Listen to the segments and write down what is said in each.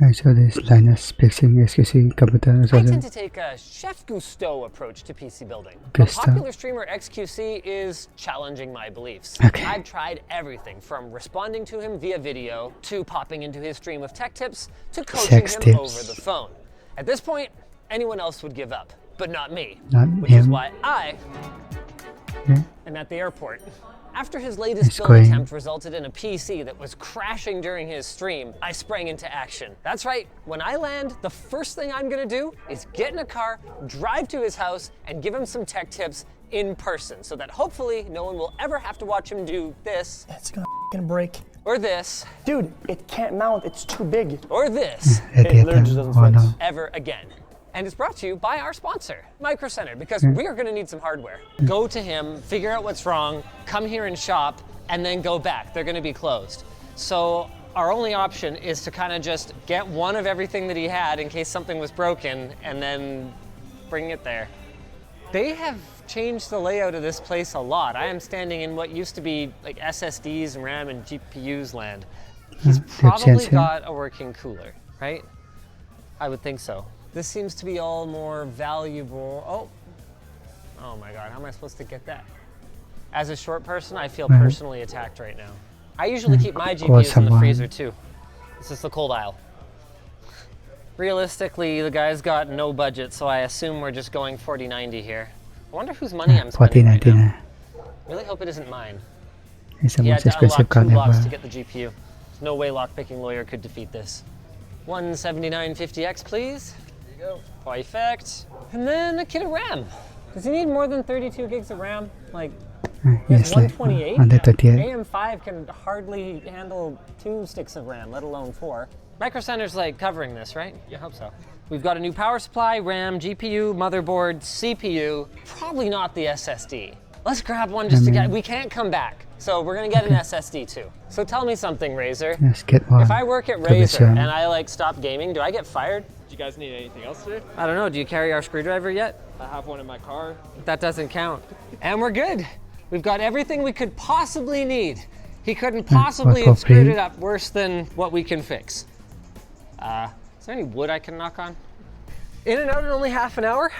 So this Linus fixing xQc computer. I tend to take a Chef Gusteau approach to PC building. The popular streamer xQc is challenging my beliefs. Okay. I've tried everything from responding to him via video, to popping into his stream of tech tips, to coaching him over the phone. At this point, anyone else would give up, but not me. Which is why I am at the airport. After his latest build attempt resulted in a PC that was crashing during his stream, I sprang into action. That's right, when I land, the first thing I'm gonna do is get in a car, drive to his house, and give him some tech tips in person, so that hopefully no one will ever have to watch him do this. It's gonna f***ing break. Or this. Dude, it can't mount, it's too big. Or this. It literally just doesn't fit. Ever again. And it's brought to you by our sponsor, Micro Center, because we are gonna need some hardware. Go to him, figure out what's wrong, come here and shop, and then go back. They're gonna be closed. So our only option is to kind of just get one of everything that he had in case something was broken, and then bring it there. They have changed the layout of this place a lot. I am standing in what used to be like SSDs and RAM and GPUs land. He's probably got a working cooler, right? I would think so. This seems to be all more valuable. Oh my God, how am I supposed to get that? As a short person, I feel personally attacked right now. I usually keep my GPUs in the freezer too. This is the cold aisle. Realistically, the guy's got no budget, so I assume we're just going 4090 here. I wonder whose money I'm spending right now. Really hope it isn't mine. He had to unlock 2 blocks to get the GPU. There's no way lockpicking lawyer could defeat this. 17950X, please. There you go. Perfect. And then a kit of RAM. Does he need more than 32 gigs of RAM? Like, yes, 128? AM5 can hardly handle 2 sticks of RAM, let alone 4. Micro Center's like covering this, right? Yeah, I hope so. We've got a new power supply, RAM, GPU, motherboard, CPU, probably not the SSD. Let's grab one just to get, we can't come back. So we're gonna get an SSD too. So tell me something, Razer. Yes, get one. If I work at Razer and I like stop gaming, do I get fired? Do you guys need anything else today? I don't know, do you carry our screwdriver yet? I have one in my car. That doesn't count. And we're good. We've got everything we could possibly need. He couldn't possibly have screwed it up worse than what we can fix. Is there any wood I can knock on? In and out in only half an hour,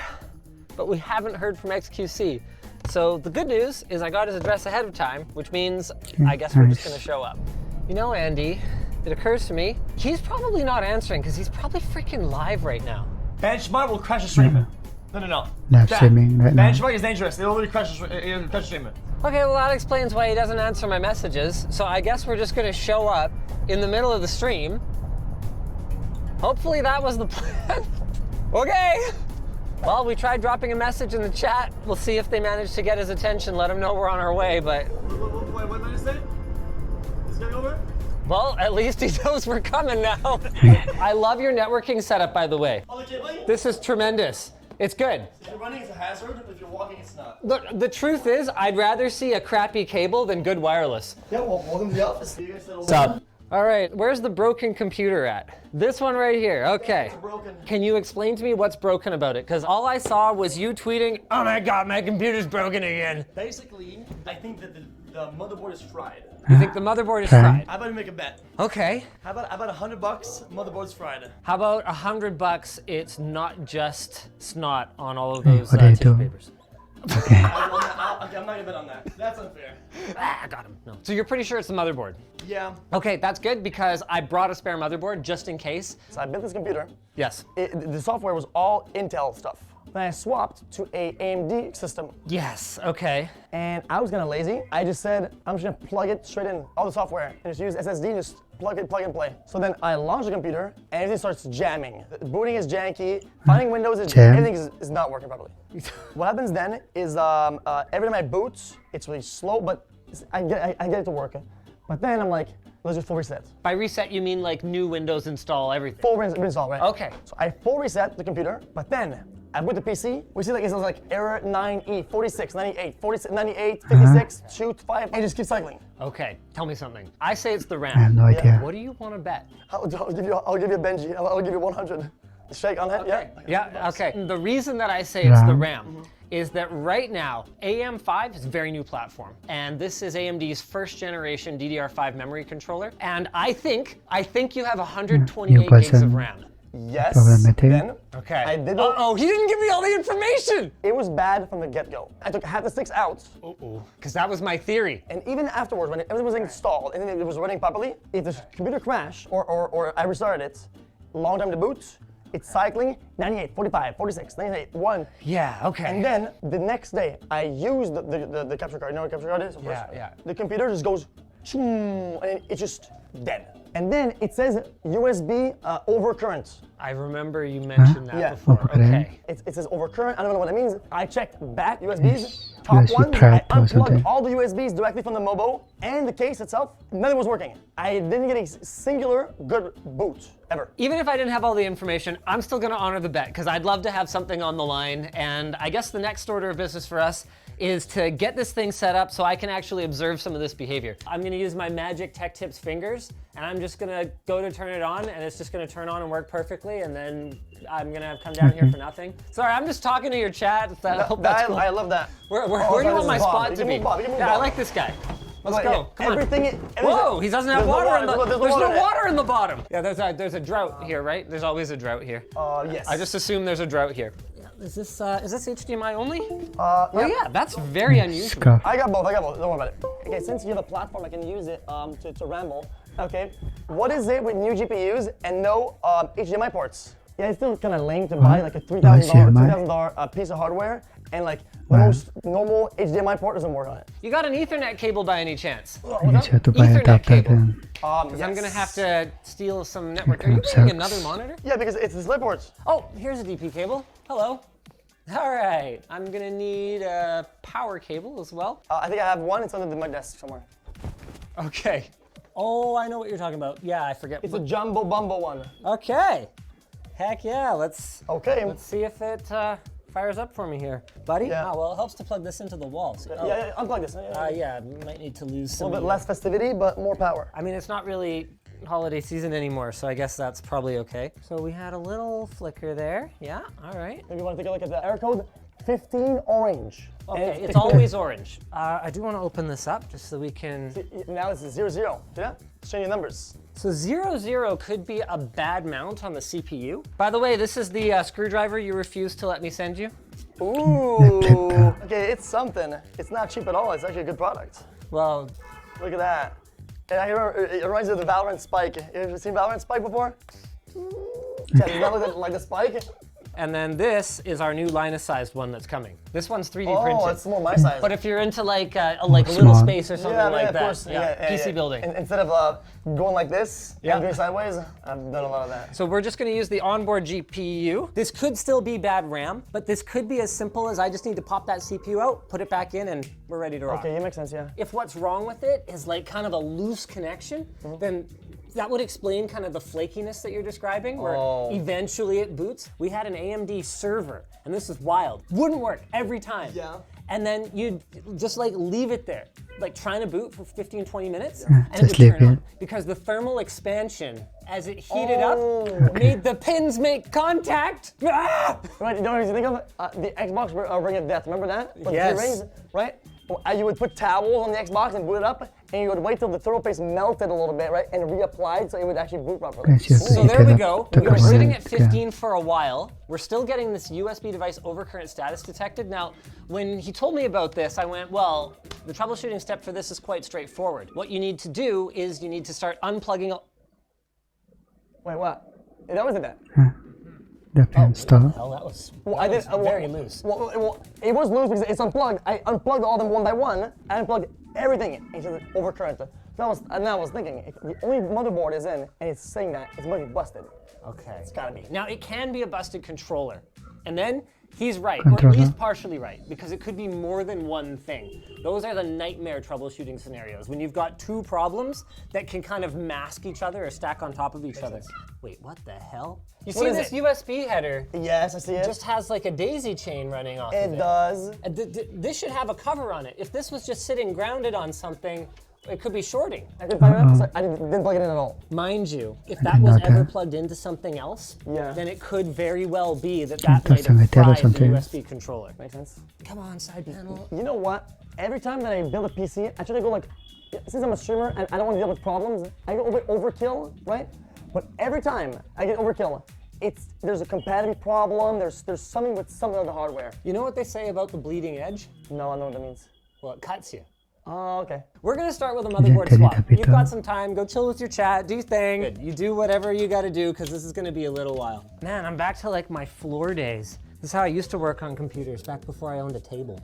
but we haven't heard from xQc. So the good news is I got his address ahead of time, which means I guess we're just gonna show up. You know, Andy, it occurs to me, he's probably not answering because he's probably freaking live right now. Benchmark will crash the stream. No. Live streaming right now. Benchmark is dangerous. They already crash the stream. Okay, well that explains why he doesn't answer my messages. So I guess we're just gonna show up in the middle of the stream. Hopefully that was the plan. Okay. Well, we tried dropping a message in the chat. We'll see if they manage to get his attention, let him know we're on our way, but... What did I say? Is it going over? Well, at least he knows we're coming now. I love your networking setup, by the way. Oh, the cable? This is tremendous. It's good. If you're running, it's a hazard. If you're walking, it's not. Look, the truth is, I'd rather see a crappy cable than good wireless. Yeah, well, welcome to the office. What's up? All right, where's the broken computer at? This one right here, okay. It's broken. Can you explain to me what's broken about it? Because all I saw was you tweeting, oh my God, my computer's broken again. Basically, I think that the motherboard is fried. You think the motherboard is fried? How about we make a bet? Okay. How about $100, motherboard's fried? How about $100, it's not just snot on all of those what do you tissue do? papers? Okay. I'm not gonna bet on that. That's unfair. I got him. No. So you're pretty sure it's the motherboard? Yeah. Okay, that's good because I brought a spare motherboard just in case. So I built this computer. Yes. The software was all Intel stuff. Then I swapped to a AMD system. Yes, okay. And I was kinda lazy. I just said, I'm just gonna plug it straight in, all the software, and just use SSD, just plug and play. So then I launched the computer, and everything starts jamming. The booting is janky, finding Windows, everything is not working properly. What happens then is every time I boot, it's really slow, but I get it to work. But then I'm like, let's do full reset. By reset, you mean like new Windows install everything? Full reinstall, right? Okay. So I full reset the computer, but then I boot the PC, we see like it says like error 9E, 46, 98, 46, 98, 56, 2, 5, and it just keeps cycling. Okay, tell me something. I say it's the RAM. I have no idea. What do you want to bet? I'll give you a Benji, I'll give you 100. Shake on that, Okay. yeah? Yeah, okay. The reason that I say it's the RAM is that right now, AM5 is a very new platform. And this is AMD's first generation DDR5 memory controller. And I think you have 128 gigs of RAM. Yes. Problematic. Then Okay. I did. Uh-oh, he didn't give me all the information! It was bad from the get-go. I took half the sticks out. Uh-oh, because that was my theory. And even afterwards, when everything was installed and it was running properly, if the computer crashed or I restarted it, long time to boot, it's cycling 98, 45, 46, 98, 1. Yeah, okay. And then the next day, I used the capture card. You know what a capture card is? Of course. Yeah. The computer just goes, and it's just dead. And then it says USB overcurrent. I remember you mentioned that Yeah. before. Okay. Okay. It says overcurrent. I don't know what it means. I checked back USBs, top USB ones. I prep or unplugged something. all the USBs directly from the Mobo and the case itself. None of it was working. I didn't get a singular good boot ever. Even if I didn't have all the information, I'm still gonna honor the bet because I'd love to have something on the line. And I guess the next order of business for us is to get this thing set up so I can actually observe some of this behavior. I'm gonna use my magic tech tips fingers and I'm just gonna go to turn it on and it's just gonna turn on and work perfectly and then I'm gonna come down here for nothing. Sorry, I'm just talking to your chat. I hope that's cool. I love that. Where Oh, do you sorry, want this my is Bob. spot You to can be? move Bob, you can move Yeah, I Bob. like this guy. Let's But go. yeah, Come on. everything. Whoa, he doesn't have There's no water in the. water, There's there's no no water. water in the bottom. Yeah, there's a drought here, right? There's always a drought here. Yes. I just assume there's a drought here. Is this HDMI only? Oh Yeah, that's very unusual. Scuff. I got both. Don't worry about it. Okay, since you have a platform, I can use it to ramble. Okay, what is it with new GPUs and no HDMI ports? Yeah, it's still kind of lame to buy like a $3,000 piece of hardware and like the most normal HDMI port doesn't work on it. You got an Ethernet cable by any chance? You just have to buy Ethernet adapter cable. then. Because I'm gonna have to steal some network. Are kind you of bringing sucks. another monitor? Yeah, because it's display ports. Oh, here's a DP cable. Hello. All right, I'm gonna need a power cable as well. I think I have one. It's under my desk somewhere. Okay. Oh, I know what you're talking about. Yeah, I forget. It's a jumbo bumbo one. Okay. Heck yeah, let's Okay. see if it fires up for me here. Buddy? Yeah. Oh, well, it helps to plug this into the wall. So, Yeah, unplug this. yeah, might need to lose A some. little bit less festivity, but more power. I mean, it's not really holiday season anymore, so I guess that's probably okay. So we had a little flicker there. Yeah, all right. If you want to take a look at the error code, 15 orange. Okay, it's always orange. I do want to open this up just so we can. Now it's 0, 0. See that? It's showing you numbers. So 0, 0 could be a bad mount on the CPU. By the way, this is the screwdriver you refused to let me send you. Ooh. Okay, it's something. It's not cheap at all. It's actually a good product. Well, Look at that. And I remember, it reminds me of the Valorant Spike. You ever seen Valorant Spike before? Yeah, does that look like the Spike? and then this is our new Linus-sized one that's coming. This one's 3D Oh, printed. it's more my size. But if you're into like a little Small. space or something like of that, course. PC building. And instead of going like this Yeah. and doing sideways, I've done a lot of that. So we're just gonna use the onboard GPU. This could still be bad RAM, but this could be as simple as I just need to pop that CPU out, put it back in, and we're ready to rock. Okay, it makes sense, yeah. If what's wrong with it is like kind of a loose connection, then that would explain kind of the flakiness that you're describing, where eventually it boots. We had an AMD server, and this is wild. Wouldn't work every time. Yeah. And then you'd just like leave it there, like trying to boot for 15, 20 minutes, and it would just leave turn on. it. Because the thermal expansion, as it heated up, made the pins make contact. Ah! Right, you know what you think of? The Xbox Ring of Death, remember that? With the Yes. three rings, right? You would put towels on the Xbox and boot it up, and you would wait till the thermal paste melted a little bit, right? And reapplied so it would actually boot properly. Yes, yes. So You there we can go. to We were cover sitting it, at yeah. 15 for a while. We're still getting this USB device overcurrent status detected. Now, when he told me about this, I went, well, the troubleshooting step for this is quite straightforward. What you need to do is you need to start unplugging. Wait, what? That wasn't that. The pen stop. Oh, that was I did, very loose. Well, it was loose because it's unplugged. I unplugged all of them one by one. I unplugged everything into the overcurrent. Now I was thinking, if the only motherboard is in and it's saying that, it's going to be busted. Okay. It's gotta be. Now, it can be a busted controller. And then he's right, or at Controller. least partially right, because it could be more than one thing. Those are the nightmare troubleshooting scenarios, when you've got two problems that can kind of mask each other or stack on top of each other. Wait, what the hell? You see is this it? USB header Yes, I see it. just has like a daisy chain running off of It it. does. This should have a cover on it. If this was just sitting grounded on something, It could be shorting. I couldn't find it, so I didn't plug it in at all. Mind you, if that was not ever that. plugged into something else, Yeah. then it could very well be that That's might have something fried the something. USB controller. Makes sense. Come on, side panel. You know what? Every time that I build a PC, I try to go like, since I'm a streamer and I don't want to deal with problems, I go overkill, right? But every time I get overkill, there's a compatibility problem. There's something with some of the hardware. You know what they say about the bleeding edge? No, I know what that means. Well, it cuts you. Oh, okay. We're gonna start with a motherboard tell you swap. capito. You've got some time, go chill with your chat, do your thing. Good. You do whatever you gotta do, because this is gonna be a little while. Man, I'm back to like my floor days. This is how I used to work on computers, back before I owned a table.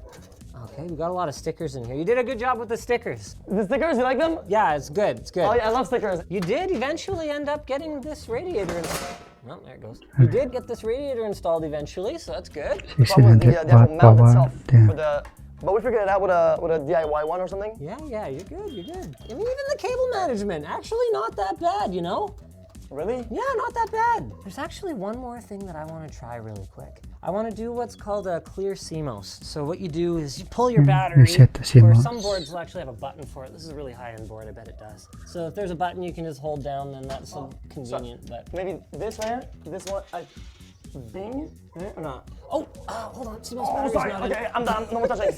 Okay, we got a lot of stickers in here. You did a good job with the stickers. The stickers, you like them? Yeah, it's good, it's good. Oh, yeah, I love stickers. You did eventually end up getting this radiator installed. Well, there it goes. You did get this radiator installed eventually, so that's good. The problem was the actual mount itself. Yeah. But we figured it out with a DIY one or something. Yeah, you're good, you're good. I mean, even the cable management, actually not that bad, you know? Really? Yeah, not that bad. There's actually one more thing that I want to try really quick. I want to do what's called a clear CMOS. So what you do is you pull your battery, reset the or CMOS. some boards will actually have a button for it. This is a really high-end board, I bet it does. So if there's a button you can just hold down, then that's so convenient. But Maybe this right here, this one, bing, right, or not? hold on, CMOS Oh, battery's sorry, not in. okay, I'm done, no more touching.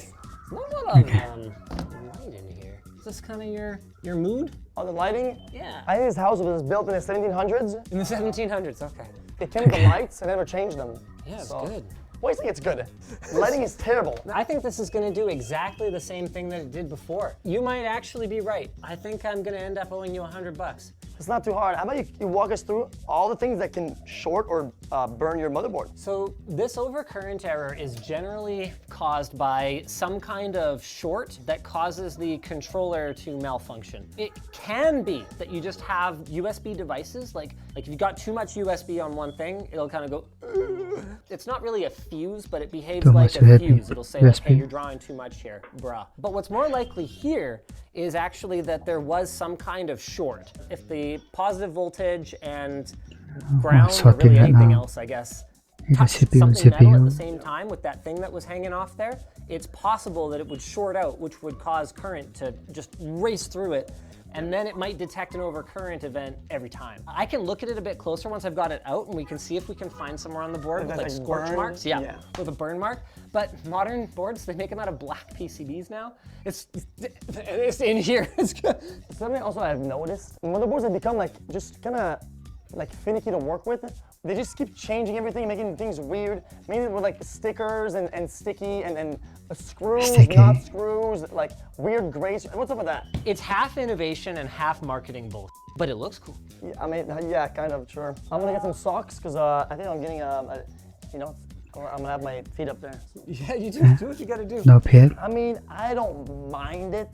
Not a lot of light in here. Is this kind of your mood? Oh, the lighting? Yeah. I think this house was built in the 1700s. In the 1700s, okay. They came with the lights and never changed them. Yeah, it's So- good. Why do you think it's good? Lighting is terrible. I think this is gonna do exactly the same thing that it did before. You might actually be right. I think I'm gonna end up owing you $100. It's not too hard. How about you walk us through all the things that can short or burn your motherboard? So this overcurrent error is generally caused by some kind of short that causes the controller to malfunction. It can be that you just have USB devices, like if you've got too much USB on one thing, it'll kind of go, it's not really a fuse, but it behaves Too like much a USB. fuse. It'll say, like, hey, USB. you're drawing too much here, bruh. But what's more likely here is actually that there was some kind of short. If the positive voltage and ground, or sorting really it anything now. else, I guess, The touched CPU, something metal at the CPU. same time with that thing that was hanging off there, it's possible that it would short out, which would cause current to just race through it, and then it might detect an overcurrent event every time. I can look at it a bit closer once I've got it out, and we can see if we can find somewhere on the board with That's like like scorch burned? marks. Yeah. With a burn mark. But modern boards, they make them out of black PCBs now. It's in here. It's good. Something also I've noticed, motherboards have become like just kind of like finicky to work with. They just keep changing everything, making things weird. Maybe with like stickers and sticky and screws, Sticky. not screws, like weird grays. What's up with that? It's half innovation and half marketing both, but it looks cool. Yeah, I mean, yeah, kind of, sure. I'm gonna get some socks because I think I'm getting I'm gonna have my feet up there. Yeah, you do what you gotta do. No pit. I mean, I don't mind it.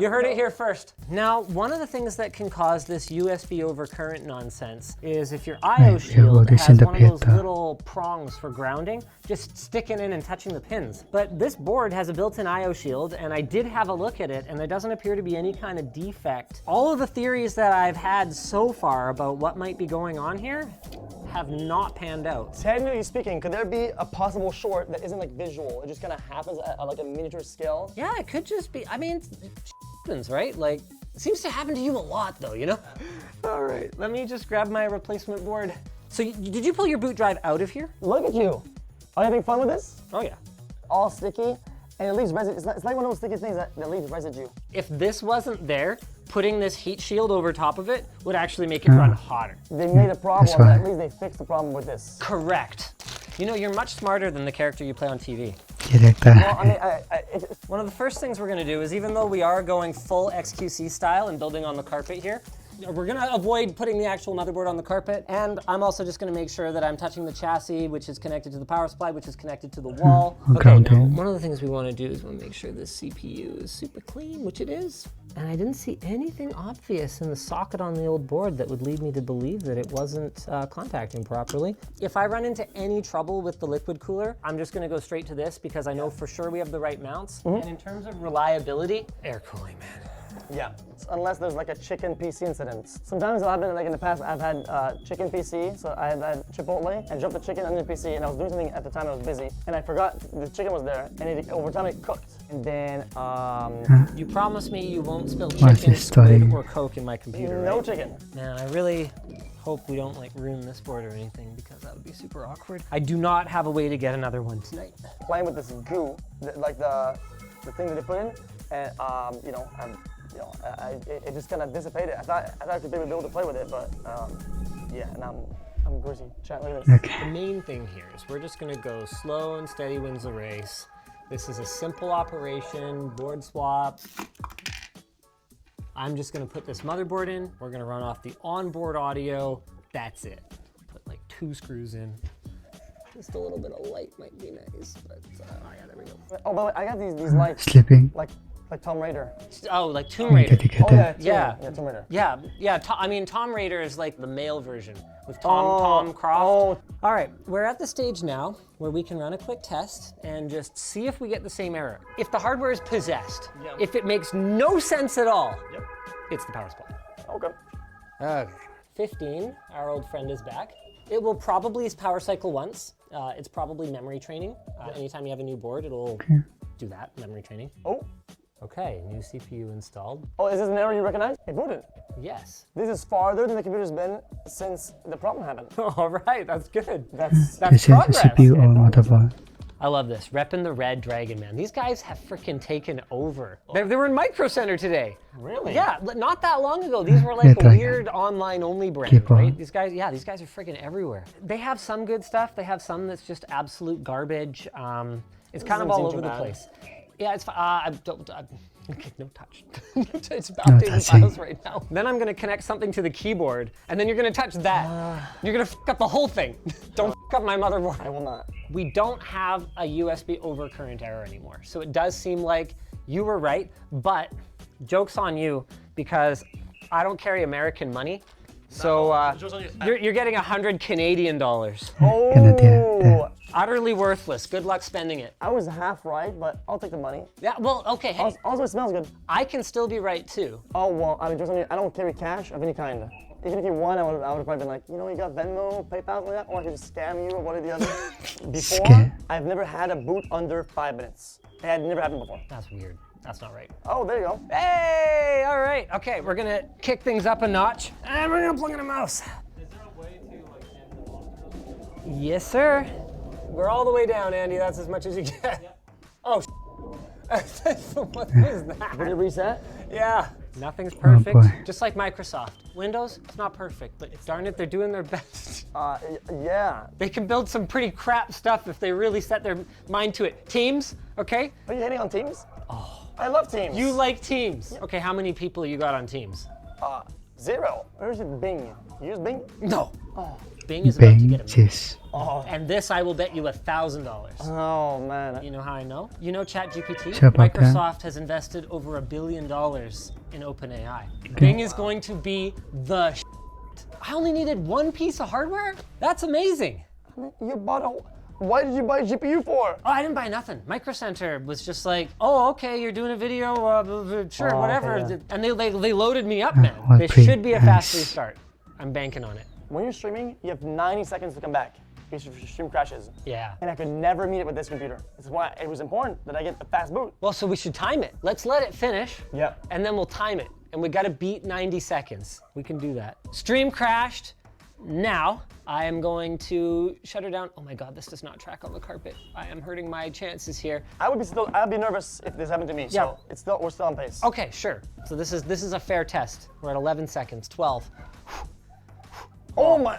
You heard it here first. Now, one of the things that can cause this USB overcurrent nonsense is if your I/O Right, shield well, this has in the one of those pit, little prongs for grounding, just sticking in and touching the pins. But this board has a built-in I/O shield, and I did have a look at it, and there doesn't appear to be any kind of defect. All of the theories that I've had so far about what might be going on here have not panned out. Technically speaking, could there be a possible short that isn't like visual? It just kind of happens at like a miniature scale. Yeah, it could just be, I mean, it happens, right? Like, it seems to happen to you a lot though, you know? All right, let me just grab my replacement board. So did you pull your boot drive out of here? Look at you. Are you having fun with this? Oh yeah. All sticky, and it leaves residue. It's like one of those sticky things that leaves residue. If this wasn't there, putting this heat shield over top of it would actually make it run hotter. They made a problem, That's but right. at least they fixed the problem with this. Correct. You know, you're much smarter than the character you play on TV. Directa. Well, I mean, One of the first things we're gonna do is, even though we are going full xQc style and building on the carpet here, we're gonna avoid putting the actual motherboard on the carpet, and I'm also just gonna make sure that I'm touching the chassis, which is connected to the power supply, which is connected to the wall. Okay, now, grounding. one of the things we wanna do is make sure this CPU is super clean, which it is. And I didn't see anything obvious in the socket on the old board that would lead me to believe that it wasn't contacting properly. If I run into any trouble with the liquid cooler, I'm just gonna go straight to this because I know for sure we have the right mounts. And in terms of reliability, air cooling, man. Yeah, unless there's like a chicken PC incident. Sometimes it'll happen, like in the past, I've had chicken PC, so I had Chipotle and dropped the chicken under the PC, and I was doing something at the time I was busy, and I forgot the chicken was there, and over time it cooked. And then, You promise me you won't spill What's chicken, this story? squid, or Coke in my computer, no right? chicken. Man, I really hope we don't like ruin this board or anything because that would be super awkward. I do not have a way to get another one tonight. Playing with this goo, like the thing that they put in, and it just kind of dissipated. I thought I could be able to play with it, but yeah, and I'm greasy. Chat, look at this. Okay. The main thing here is we're just gonna go slow and steady wins the race. This is a simple operation, board swap. I'm just gonna put this motherboard in. We're gonna run off the onboard audio. That's it. Put like 2 screws in. Just a little bit of light might be nice, but yeah, there we go. Oh, but I got these lights, Sleeping. like Tomb Raider. Oh, like Tomb Raider. Oh yeah, Yeah. Tomb Raider. Yeah. I mean, Tomb Raider is like the male version with Tom Croft. Oh. All right, we're at the stage now where we can run a quick test and just see if we get the same error. If the hardware is possessed, if it makes no sense at all, it's the power supply. Okay. Okay. 15, our old friend is back. It will probably power cycle once. It's probably memory training. Anytime you have a new board, it'll do that, memory training. Oh. Okay, new CPU installed. Oh, is this an error you recognize? It booted. Yes. This is farther than the computer's been since the problem happened. All right, that's good. That's This is progress. CPU or motherboard. I love this. Repping the red dragon, man. These guys have freaking taken over. They were in Micro Center today. Really? Yeah, not that long ago. These were like a Dragon. weird online only brand, Keep on. right? These guys are freaking everywhere. They have some good stuff. They have some that's just absolute garbage. It's kind of Doesn't all seem over too the bad. place. Yeah, it's fine. Okay, no touch. It's No updating touching. files right now. Then I'm gonna connect something to the keyboard, and then you're gonna touch that. You're gonna f up the whole thing. Don't f up my motherboard. I will not. We don't have a USB overcurrent error anymore. So it does seem like you were right, but joke's on you because I don't carry American money. So you're getting 100 Canadian dollars. Oh. Utterly worthless. Good luck spending it. I was half right, but I'll take the money. Yeah, well, okay, hey, Also, it smells good. I can still be right too. Oh, well, I don't carry cash of any kind. Even if you won, I would have probably been like, you know, you got Venmo, PayPal, like that, or I could just scam you or one or the other. Before, Scam. I've never had a boot under 5 minutes. It had never happened before. That's weird. That's not right. Oh, there you go. Hey, all right. Okay, we're gonna kick things up a notch, and we're gonna plug in a mouse. Is there a way to like end the walkthrough? Yes, sir. We're all the way down, Andy. That's as much as you get. Yep. Oh, what is Did that? it reset? Yeah, nothing's perfect. boy. Just like Microsoft. Windows, it's not perfect, but darn it, they're doing their best. Yeah. They can build some pretty crap stuff if they really set their mind to it. Teams, okay? Are you hating on Teams? Oh. I love Teams. You like Teams. Okay, how many people you got on Teams? 0. Where is it Bing? You use Bing? No. Bing is about to get a Benches. Oh. And this, I will bet you $1,000. Oh, man. You know how I know? You know ChatGPT? Sure about that. Microsoft has invested over $1 billion in OpenAI. Bing is going to be the shit. I only needed one piece of hardware? That's amazing. You bought a... Why did you buy a GPU for? Oh, I didn't buy nothing. Micro Center was just like, oh, okay, you're doing a video, sure, Oh, whatever. okay, yeah. And they loaded me up, man. what This should be a fast pre- restart. I'm banking on it. When you're streaming, you have 90 seconds to come back. Your stream crashes. Yeah. And I could never meet it with this computer. That's why it was important that I get a fast boot. Well, so we should time it. Let's let it finish. Yeah. And then we'll time it. And we gotta beat 90 seconds. We can do that. Stream crashed. Now, I am going to shut her down. Oh my God, this does not track on the carpet. I am hurting my chances here. I'd be nervous if this happened to me. Yeah. So we're still on pace. Okay, sure. So this is a fair test. We're at 11 seconds, 12. Oh my.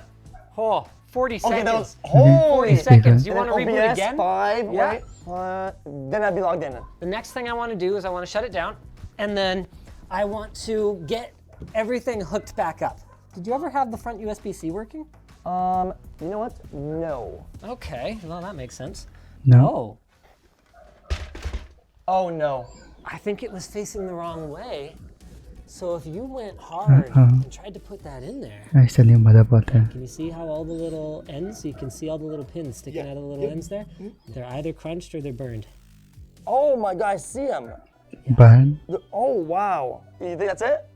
Oh, 40 seconds. Okay, that was 40 seconds. You And want to then reboot OBS again? 5, Yeah. wait. Then I'd be logged in. The next thing I want to do is I want to shut it down, and then I want to get everything hooked back up. Did you ever have the front USB-C working? You know what? No. Okay, well that makes sense. No. Oh, Oh no. I think it was facing the wrong way. So if you went hard and tried to put that in there, Nice the new motherboard there. can you see how all the little ends, you can see all the little pins sticking out of the little ends there? They're either crunched or they're burned. Oh my God, I see him. But Oh, wow. You think that's it?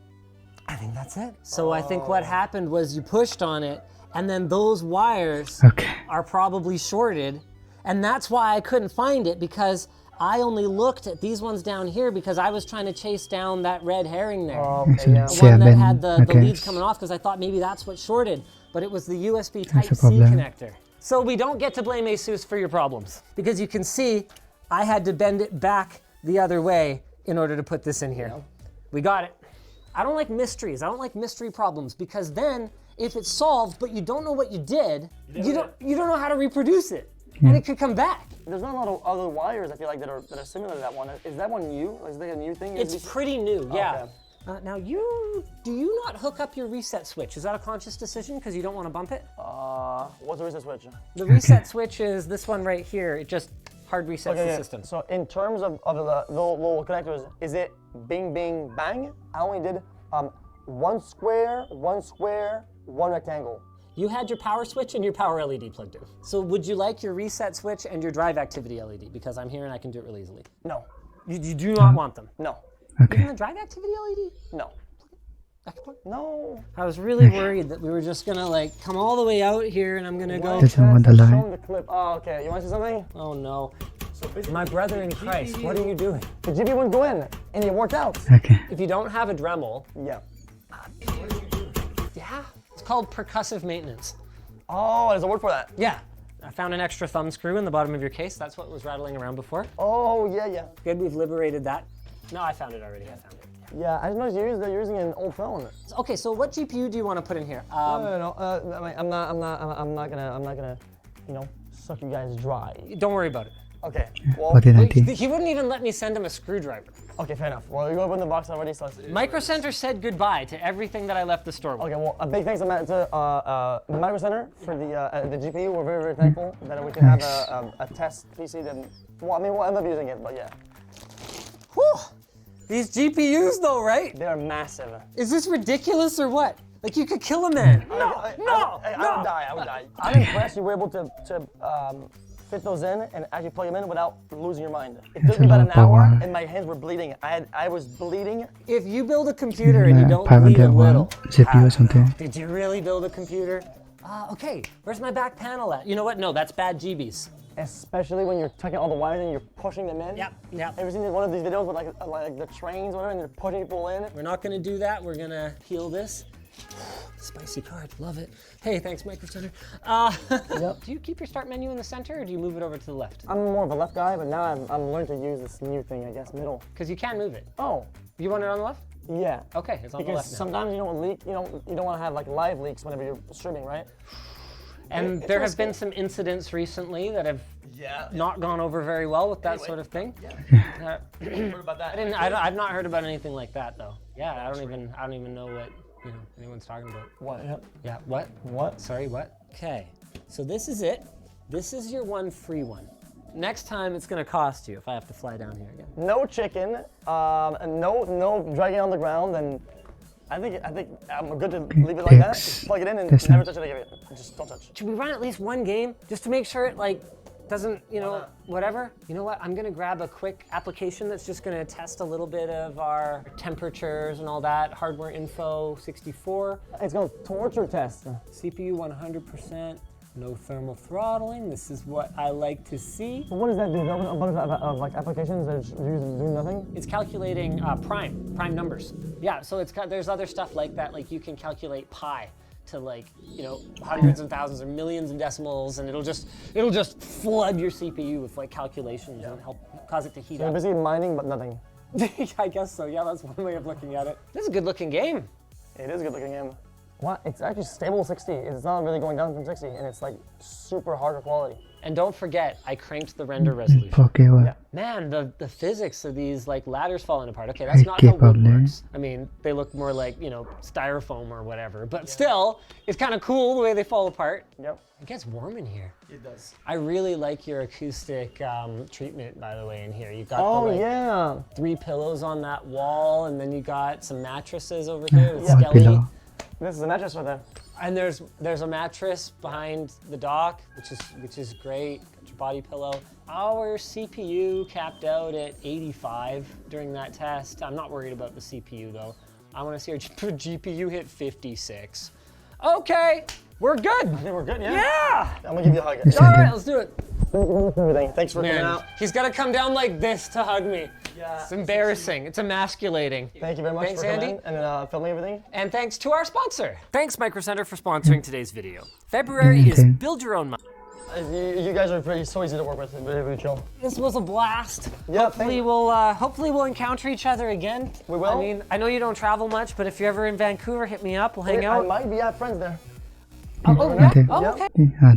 I think that's it. So I think what happened was you pushed on it, and then those wires okay. are probably shorted, and that's why I couldn't find it, because I only looked at these ones down here because I was trying to chase down that red herring there. Okay, yeah. The one that Seven, had the okay. leads coming off, because I thought maybe that's what shorted, but it was the USB That's a Type-C problem. connector. So we don't get to blame ASUS for your problems, because you can see I had to bend it back the other way in order to put this in here. We got it. I don't like mysteries. I don't like mystery problems, because then if it's solved but you don't know what you did, you don't know how to reproduce it, and it could come back. There's not a lot of other wires I feel like that are similar to that one. Is that one new? Is that a new thing? It's pretty new, yeah. Okay. Now do you not hook up your reset switch? Is that a conscious decision because you don't want to bump it? What's the reset switch? The reset switch is this one right here. It just hard resets the system. So in terms of the little connectors, is it bing, bing, bang? I only did one square, one rectangle. You had your power switch and your power LED plugged in. So would you like your reset switch and your drive activity LED? Because I'm here and I can do it really easily. No. You do not want them? No. Okay. Even the drive activity LED? No. I can plug- No. I was really worried that we were just gonna like come all the way out here and I'm gonna go. Doesn't want the Show line. them the clip. Oh, okay. You want to see something? Oh no. My brother in Christ, what are you doing? The GPU wouldn't go in, and it worked out. Okay. If you don't have a Dremel, Yeah. yeah, it's called percussive maintenance. Oh, there's a word for that. Yeah. I found an extra thumb screw in the bottom of your case. That's what was rattling around before. Oh, yeah. Good, we've liberated that. No, I found it already. I found it. Yeah, I just noticed they're using an old phone. Okay, so what GPU do you want to put in here? No. I'm not gonna, suck you guys dry. Don't worry about it. Okay. Well, What did I do? He wouldn't even let me send him a screwdriver. okay, fair enough. Well, you opened the box already, so. Micro Center said goodbye to everything that I left the store with. Okay, well, a big thanks to Micro Center for the GPU. We're very, very thankful that we can have a test PC that. Well, I mean, we'll end up using it, but yeah. Whew. These GPUs though, right? They are massive. Is this ridiculous or what? Like you could kill a man. I would die. I'm impressed you were able to fit those in and actually plug them in without losing your mind. It took me about an hour and my hands were bleeding. I was bleeding. If you build a computer and you don't bleed a 501 little, CPU or something. did you really build a computer? Okay, where's my back panel at? You know what? No, that's bad GBs. Especially when you're tucking all the wires in and you're pushing them in. Yep. Ever seen one of these videos with like the trains or whatever and they're pushing people in? We're not gonna do that. We're gonna peel this. Spicy card, love it. Hey, thanks, Micro Center. Do you keep your start menu in the center or do you move it over to the left? I'm more of a left guy, but now I'm learning to use this new thing, I guess, middle. Because you can move it. Oh, You want it on the left? yeah. Okay, it's on the Because left now. sometimes you don't leak, you don't want to have like live leaks whenever you're streaming, right? And there have been some incidents recently that have not gone over very well with that sort of thing. What about that? I've not heard about anything like that though. Yeah, I don't even know what anyone's talking about. What? Yeah. Yeah, what? What? Sorry, what? Okay, so this is it. This is your one free one. Next time it's gonna cost you if I have to fly down here again. No chicken, and no dragging on the ground, and I think I'm good to leave it like that. Just plug it in and never touch it again. Just don't touch. Should we run at least one game just to make sure it like doesn't, whatever? You know what? I'm gonna grab a quick application that's just gonna test a little bit of our temperatures and all that. Hardware info 64. It's gonna torture test. CPU 100%. No thermal throttling. This is what I like to see. What does that do? Is that a bunch of like applications that are doing nothing? It's calculating prime numbers. Yeah, so there's other stuff like that. Like you can calculate pi to like hundreds and thousands or millions of decimals, and it'll just flood your CPU with like calculations and help cause it to heat You're up. basically mining, but nothing. I guess so. Yeah, that's one way of looking at it. This is a good looking game. It is a good looking game. What? It's actually stable 60. It's not really going down from 60, and it's like super hardware quality. And don't forget, I cranked the render resolution. Okay, well, Man, the physics of these like ladders falling apart. Okay, that's not how wood works. I mean, they look more like, styrofoam or whatever, but still, it's kind of cool the way they fall apart. Yep. It gets warm in here. It does. I really like your acoustic treatment, by the way, in here. You've got 3 pillows on that wall, and then you got some mattresses over here with Skelly. pillow. This is a mattress right there. And there's a mattress behind the dock, which is great. Got your body pillow. Our CPU capped out at 85 during that test. I'm not worried about the CPU though. I want to see our GPU hit 56. Okay, we're good. I think we're good, yeah? Yeah. I'm gonna give you a hug. All right, let's do it. Thanks for coming Man, out. he's got to come down like this to hug me. Yeah. It's embarrassing. It's emasculating. Thank you very much Thanks, for coming Andy. in and filming everything. And thanks to our sponsor. Thanks, Micro Center, for sponsoring today's video. February is Build Your Own Month. You guys are so easy to work with. Really chill. This was a blast. Yeah, Hopefully we'll encounter each other again. We will. I mean, I know you don't travel much, but if you're ever in Vancouver, hit me up. We'll hang I out. might be at friends there. Oh, yeah? Okay. Oh, okay.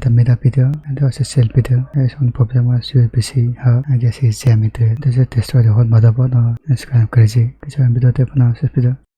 The middle video and also cell video. There is one problem was USB-C hub. I guess it's jammed. Does it destroy the whole motherboard or it's kind of crazy? Kaya video tayo po na sa video.